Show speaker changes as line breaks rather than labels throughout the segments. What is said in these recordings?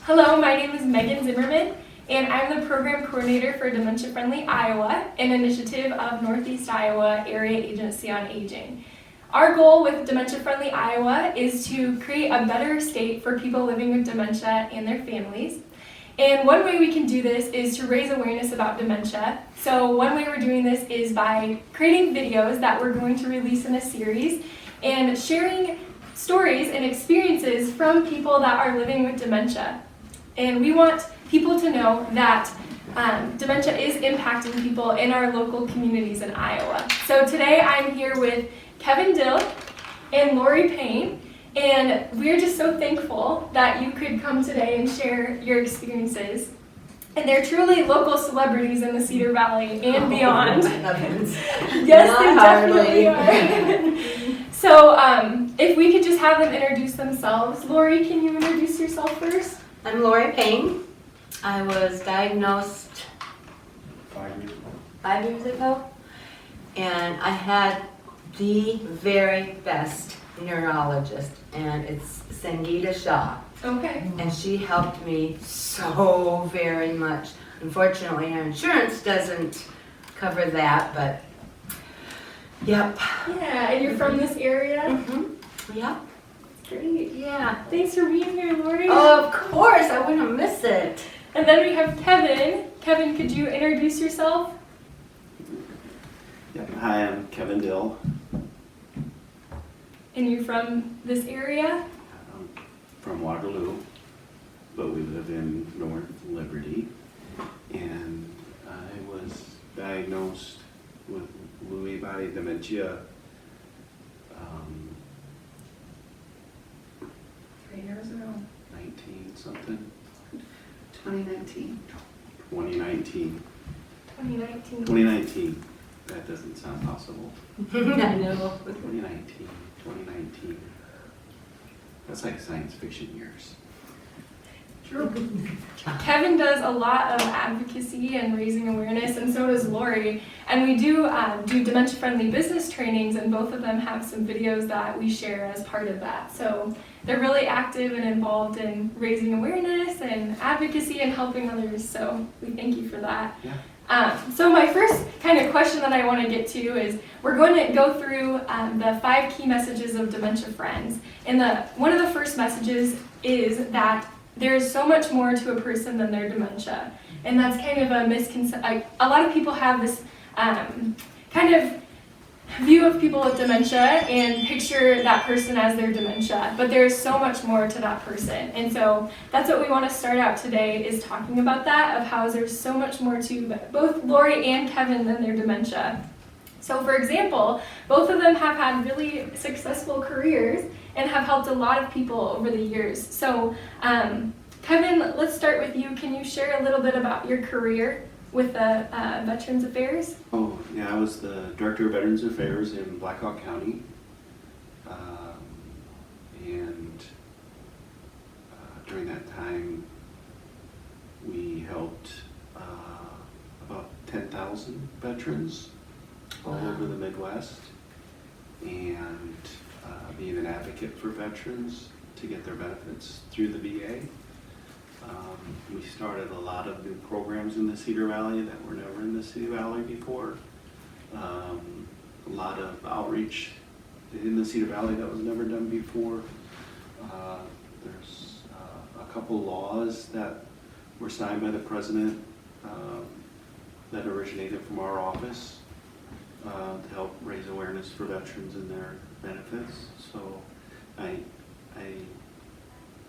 Hello, my name is Megan Zimmerman, and I'm the Program Coordinator for Dementia Friendly Iowa, an initiative of Northeast Iowa Area Agency on Aging. Our goal with Dementia Friendly Iowa is to create a better state for people living with dementia and their families. And one way we can do this is to raise awareness about dementia. So one way we're doing this is by creating videos that we're going to release in a series and sharing stories and experiences from people that are living with dementia. And we want people to know that dementia is impacting people in our local communities in Iowa. So today I'm here with Kevin Dill and Lori Payne, and we're just so thankful that you could come today and share your experiences. And they're truly local celebrities in the Cedar Valley and beyond. Yes, they definitely are. So if we could just have them introduce themselves. Lori, can you introduce yourself first?
I'm Lori Payne. I was diagnosed 5 years ago, and I had the very best neurologist, and it's Sangeeta Shah.
Okay.
And she helped me so very much. Unfortunately, our insurance doesn't cover that, but yep.
Yeah, and you're from this area?
Mm-hmm. Yep.
Great.
Yeah.
Thanks for being here, Lori.
Oh, of course. I wouldn't miss it.
And then we have Kevin. Kevin, could you introduce yourself?
Yeah. Hi, I'm Kevin Dill.
And you're from this area?
I'm from Waterloo, but we live in North Liberty. And I was diagnosed with Lewy body dementia
3 years ago.
19 something.
2019.
2019.
2019.
2019. That doesn't sound possible.
I know.
2019. That's like science fiction years.
True. Kevin does a lot of advocacy and raising awareness, and so does Lori. And we do dementia-friendly business trainings, and both of them have some videos that we share as part of that. So they're really active and involved in raising awareness and advocacy and helping others. So we thank you for that.
Yeah.
So my first kind of question that I want to get to is we're going to go through the 5 key messages of Dementia Friends. And one of the first messages is that there's so much more to a person than their dementia. And that's kind of a misconception. A lot of people have this kind of view of people with dementia and picture that person as their dementia, but there's so much more to that person. And so that's what we want to start out today, is talking about that, of how there's so much more to both Lori and Kevin than their dementia. So for example, both of them have had really successful careers and have helped a lot of people over the years. So Kevin, let's start with you. Can you share a little bit about your career with the Veterans Affairs?
Oh, yeah, I was the Director of Veterans Affairs in Blackhawk County. During that time, we helped about 10,000 veterans all over the Midwest, and being an advocate for veterans to get their benefits through the VA. We started a lot of new programs in the Cedar Valley that were never in the Cedar Valley before. A lot of outreach in the Cedar Valley that was never done before. There's a couple laws that were signed by the president that originated from our office to help raise awareness for veterans and their benefits. So I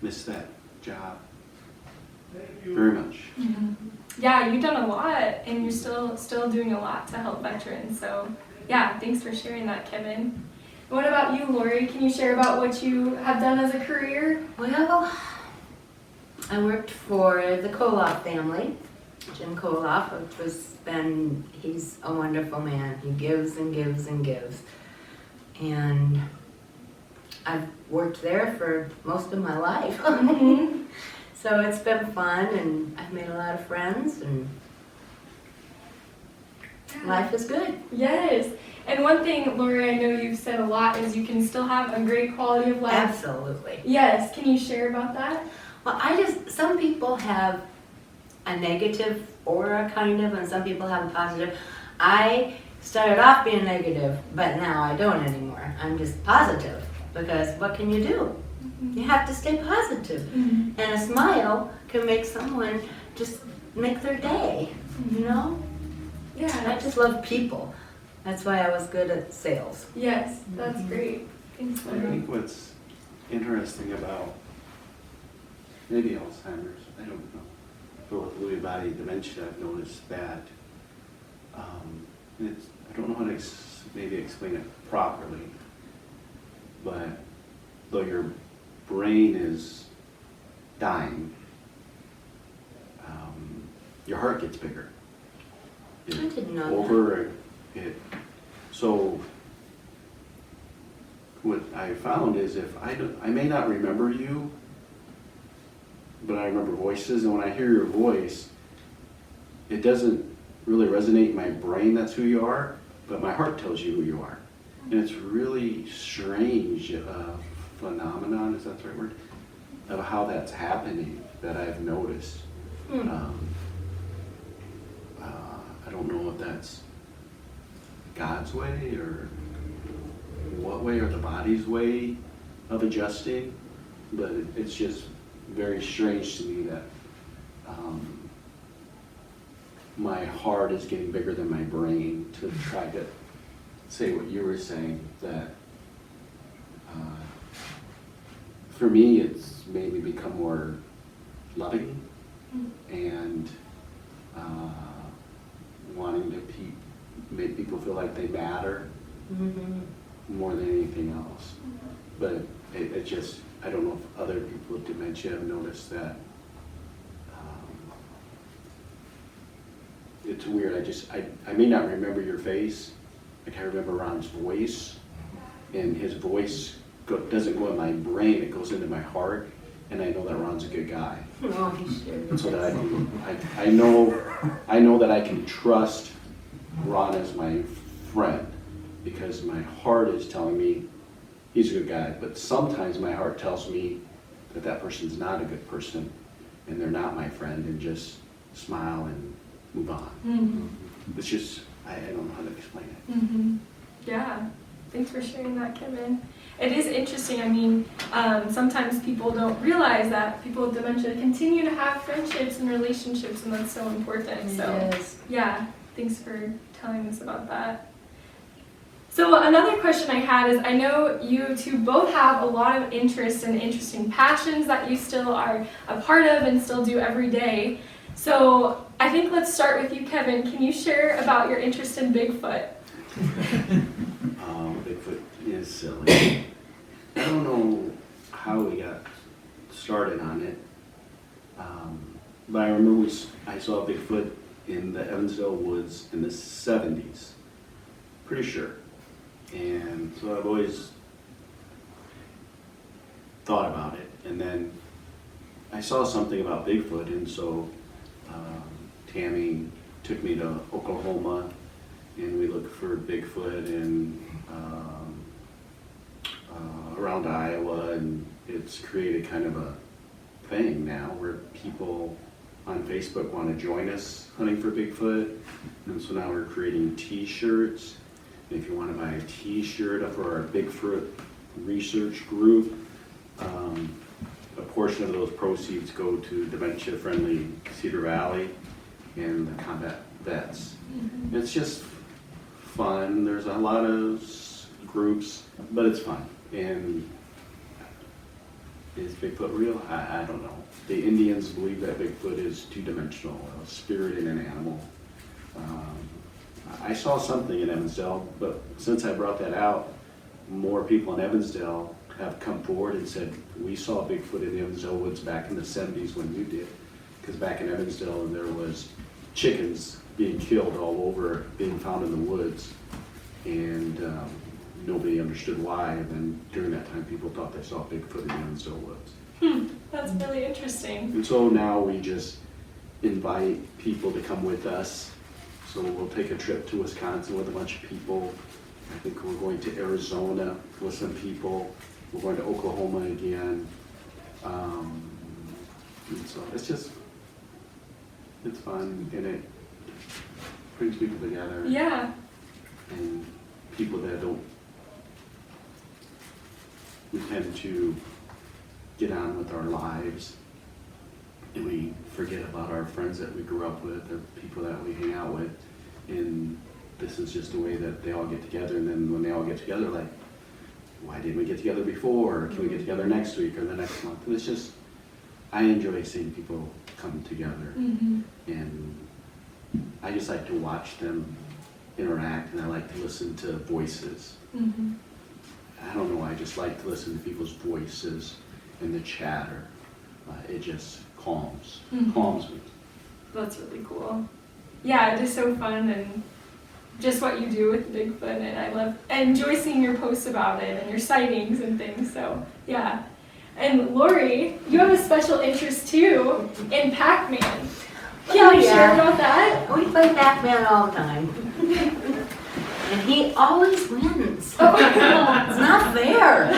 miss that job very much.
Mm-hmm. Yeah, you've done a lot, and you're still doing a lot to help veterans. So yeah, thanks for sharing that, Kevin. What about you, Lori? Can you share about what you have done as a career?
Well, I worked for the Koloff family, Jim Koloff, he's a wonderful man. He gives and gives and gives. And I've worked there for most of my life.
Mm-hmm.
So it's been fun, and I've made a lot of friends, and life is good.
Yes. And one thing, Lori, I know you've said a lot, is you can still have a great quality of life.
Absolutely.
Yes. Can you share about that?
Well, some people have a negative aura kind of, and some people have a positive. I started off being negative, but now I don't anymore. I'm just positive because what can you do? You have to stay positive.
Mhm.
And a smile can make someone just make their day, you know? I
Yeah.
just love people. That's why I was good at sales.
Yes, that's great. Thanks,
I
Laura.
think what's interesting about maybe Alzheimer's, I don't know, but with Lewy body dementia, I've noticed that I don't know how to maybe explain it properly, but though your brain is dying, your heart gets bigger.
I didn't know that.
Over it. So what I found is if I may not remember you, but I remember voices, and when I hear your voice, it doesn't really resonate in my brain that's who you are, but my heart tells you who you are. And it's really strange phenomenon, is that the right word, of how that's happening that I've noticed. I don't know if that's God's way or what way, or the body's way of adjusting, but it's just very strange to me that my heart is getting bigger than my brain to try to say what you were saying, that for me it's made me become more loving and wanting to make people feel like they matter more than anything else. But it just, I don't know if other people with dementia have noticed that. It's weird. I may not remember your face. Like I remember Ron's voice, and his voice doesn't go in my brain. It goes into my heart, and I know that Ron's a good guy.
Oh, he sure
So that
is.
I know that I can trust Ron as my friend, because my heart is telling me he's a good guy. But sometimes my heart tells me that that person's not a good person, and they're not my friend, and just smile and move on. It's just, I don't know how to explain it.
Yeah, thanks for sharing that, Kevin. It is interesting. I mean, sometimes people don't realize that people with dementia continue to have friendships and relationships, and that's so important. So,
Yes.
yeah, thanks for telling us about that. So another question I had is, I know you two both have a lot of interests and interesting passions that you still are a part of and still do every day. So I think let's start with you, Kevin. Can you share about your interest in Bigfoot?
Bigfoot is silly. I don't know how we got started on it, but I remember I saw Bigfoot in the Evansville woods in the 70s, pretty sure. And so I've always thought about it. And then I saw something about Bigfoot, and so Tammy took me to Oklahoma, and we looked for Bigfoot and around Iowa, and it's created kind of a thing now where people on Facebook want to join us hunting for Bigfoot, and so now we're creating t-shirts. And if you want to buy a t-shirt for our Bigfoot research group, a portion of those proceeds go to Dementia Friendly Cedar Valley and the combat vets. It's just fun. There's a lot of groups, but it's fun. And is Bigfoot real? I don't know. The Indians believe that Bigfoot is two-dimensional, a spirit and an animal. I saw something in Evansdale, but since I brought that out, more people in Evansdale have come forward and said, we saw Bigfoot in the Evansdale woods back in the 70s when you did. Because back in Evansdale, there was chickens being killed all over, being found in the woods. And nobody understood why. And then during that time, people thought they saw Bigfoot in the Evansdale woods.
That's really interesting.
And so now we just invite people to come with us. So we'll take a trip to Wisconsin with a bunch of people. I think we're going to Arizona with some people. We're going to Oklahoma again. And so it's fun, and it brings people together.
Yeah.
And people that we tend to get on with our lives, and we forget about our friends that we grew up with, or people that we hang out with, and this is just a way that they all get together. And then when they all get together, like, why didn't we get together before? Or can we get together next week or the next month? And it's just, I enjoy seeing people come together.
Mm-hmm.
And I just like to watch them interact, and I like to listen to voices.
Mm-hmm.
I don't know, I just like to listen to people's voices and the chatter. It just calms me.
That's really cool. Yeah, just so fun, and just what you do with Bigfoot, and I enjoy seeing your posts about it and your sightings and things, so yeah. And Lori, you have a special interest too in Pac-Man. Can you share about that?
We play Pac-Man all the time. And he always wins.
Oh.
It's not fair.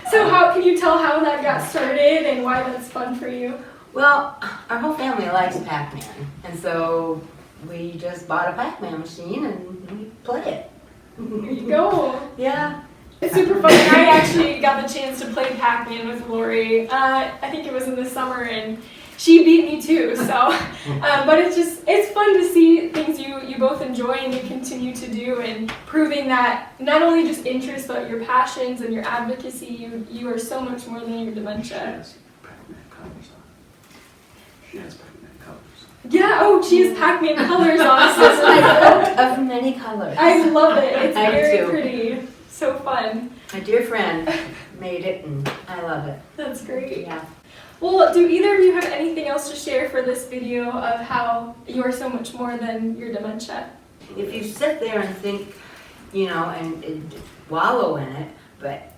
So how can you tell how that got started and why that's fun for you?
Well, our whole family likes Pac-Man, and so we just bought a Pac-Man machine and we play it.
There you go.
Yeah.
It's super fun. I actually got the chance to play Pac-Man with Lori. I think it was in the summer, and she beat me too. So, but it's fun to see things you both enjoy and you continue to do, and proving that not only just interest but your passions and your advocacy. You are so much more than your
She
dementia.
has Pac-Man colors on. She has Pac-Man colors.
Yeah. Oh, she has Pac-Man colors on.
It's
So
my coat of many colors.
I love it. It's
I do
very
too.
pretty. So fun.
My dear friend made it, and I love it.
That's great.
Yeah.
Well, do either of you have anything else to share for this video of how you are so much more than your dementia?
If you sit there and think, and wallow in it, but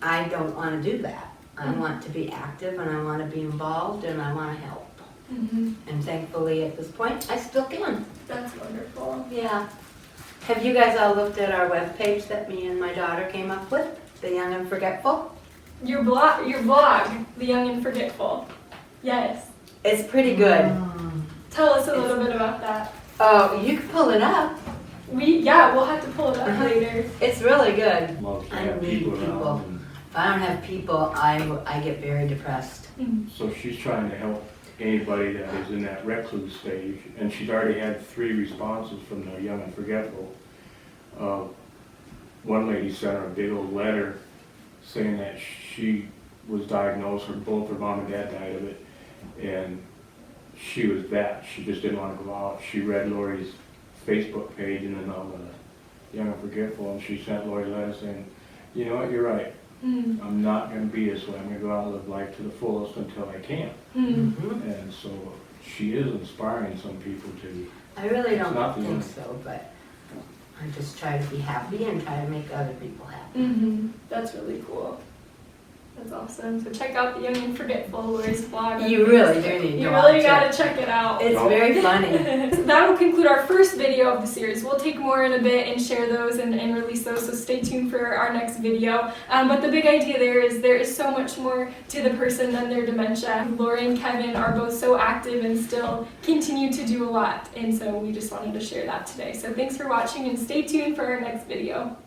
I don't want to do that. I want to be active, and I want to be involved, and I want to help.
Mm-hmm.
And thankfully, at this point, I still can.
That's wonderful.
Yeah. Have you guys all looked at our webpage that me and my daughter came up with, The Young and Forgetful?
Your blog, The Young and Forgetful. Yes.
It's pretty good.
Tell us a little bit about that.
Oh, you can pull it up.
We'll have to pull it up
Uh-huh.
later.
It's really good.
Love to
I
have
need
people
people.
around. And
If I don't have people, I get very depressed.
so she's trying to help anybody that is in that recluse stage, and she's already had 3 responses from the Young and Forgetful. One lady sent her a big old letter saying that she was diagnosed, both her mom and dad died of it, and she was that. She just didn't want to go out. She read Lori's Facebook page and then on the Young and Forgetful, and she sent Lori a letter saying, you know what, you're right. I'm not going to be this way. I'm going to go out and live life to the fullest until I can. And so she is inspiring some people to.
I really
It's not
don't
the
think
end.
so, but I just try to be happy and try to make other people happy.
That's really cool. That's awesome. So check out The Young and Forgetful, Lori's blog.
You really do need to
You
watch
really
it.
gotta check it out.
It's very funny.
So that will conclude our first video of the series. We'll take more in a bit and share those and release those, so stay tuned for our next video. But the big idea there is so much more to the person than their dementia. Lori and Kevin are both so active and still continue to do a lot, and so we just wanted to share that today. So thanks for watching and stay tuned for our next video.